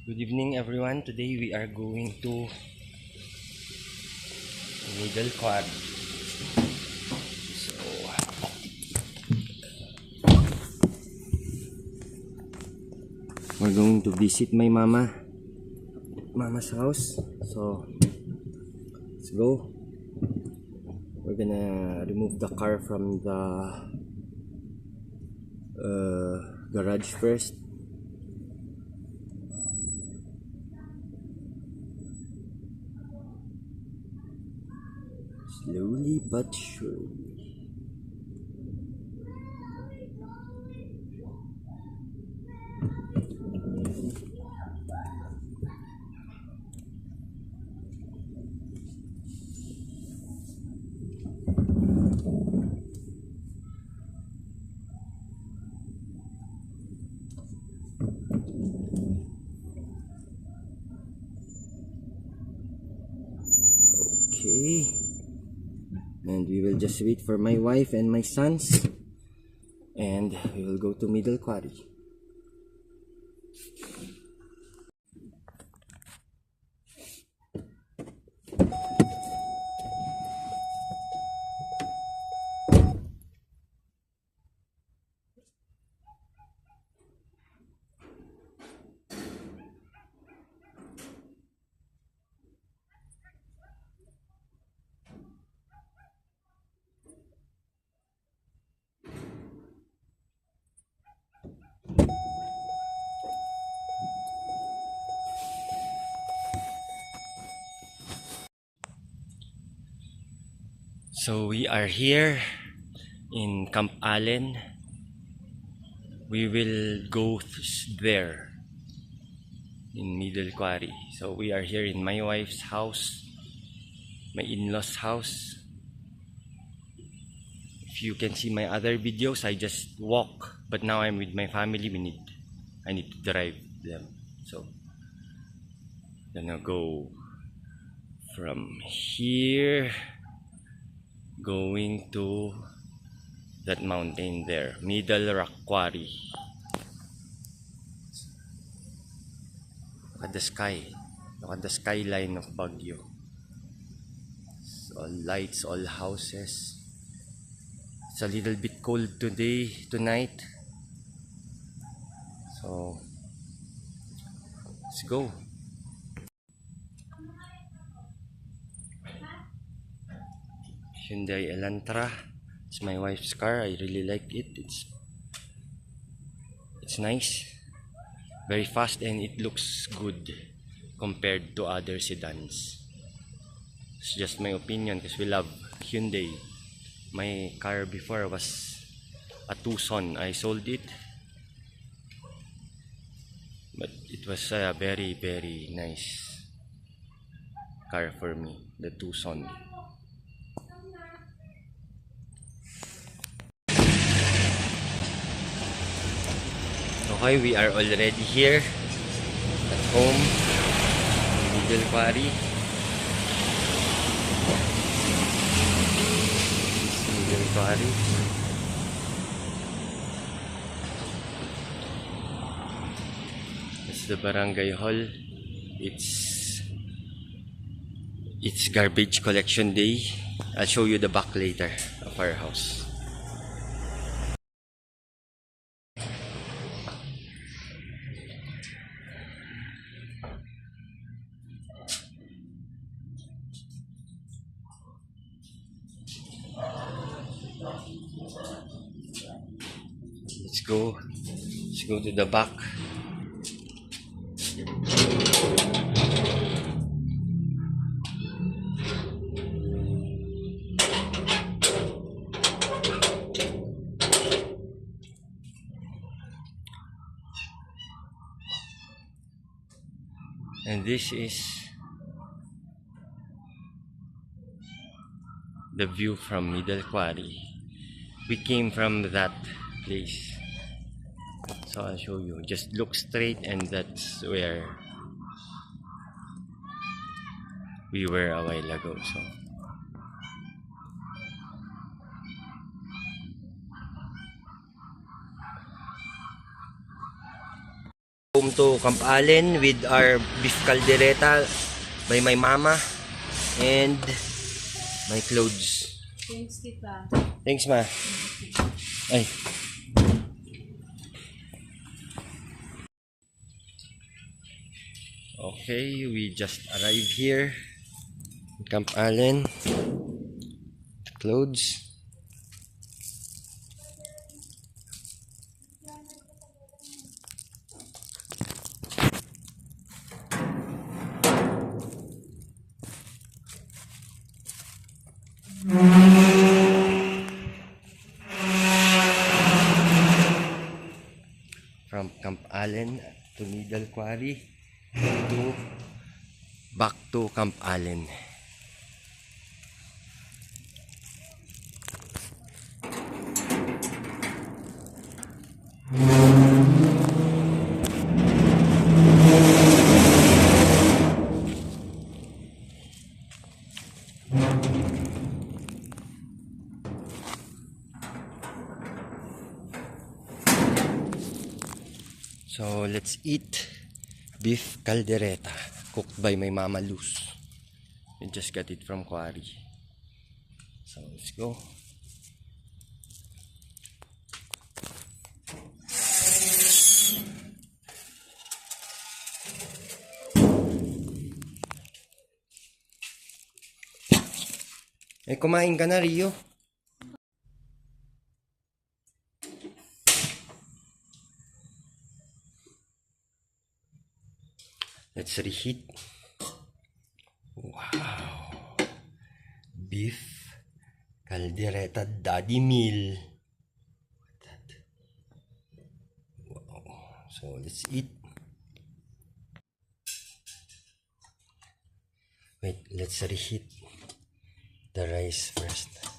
Good evening everyone. Today we are going to Middle Quad. So we're going to visit my mama's house. So let's go. We're gonna remove the car from the garage first. Slowly but surely. Okay, and we will just wait for my wife and my sons, and we will go to Middle Quarry. So we are here in Camp Allen. We will go there in Middle Quarry. So we are here in my wife's house, my in-laws house. If you can see my other videos, I just walk, but now I'm with my family. I need to drive them. So gonna go from here, going to that mountain there, Middle Rock Quarry. Look at the sky. Look at the skyline of Baguio. It's all lights, all houses. It's a little bit cold tonight. So let's go. Hyundai Elantra. It's my wife's car. I really like it. It's nice, very fast, and it looks good compared to other sedans. It's just my opinion because we love Hyundai. My car before was a Tucson. I sold it, but it was a very nice car for me, the Tucson. Okay, we are already here at home in Middle Quarry. Middle Quarry. It's the barangay hall. It's garbage collection day. I'll show you the back later of our house. Let's go to the back. And this is the view from Middle Quarry. We came from that place. So I'll show you. Just look straight, and that's where we were a while ago. So Home to Camp Allen with our beef caldereta by my mama and my clothes. Thanks, tita. Thanks, ma. Ay. Okay, we just arrived here in Camp Allen. Clothes. From Camp Allen to Needle Quarry to back to Camp Allen. So let's eat beef caldereta cooked by my mama Luz. We just got it from Quarry. So let's go. Eh, kumain ka na, Rio. Let's reheat. Wow. Beef caldereta daddy meal. Wow. So let's eat. Wait, let's reheat the rice first.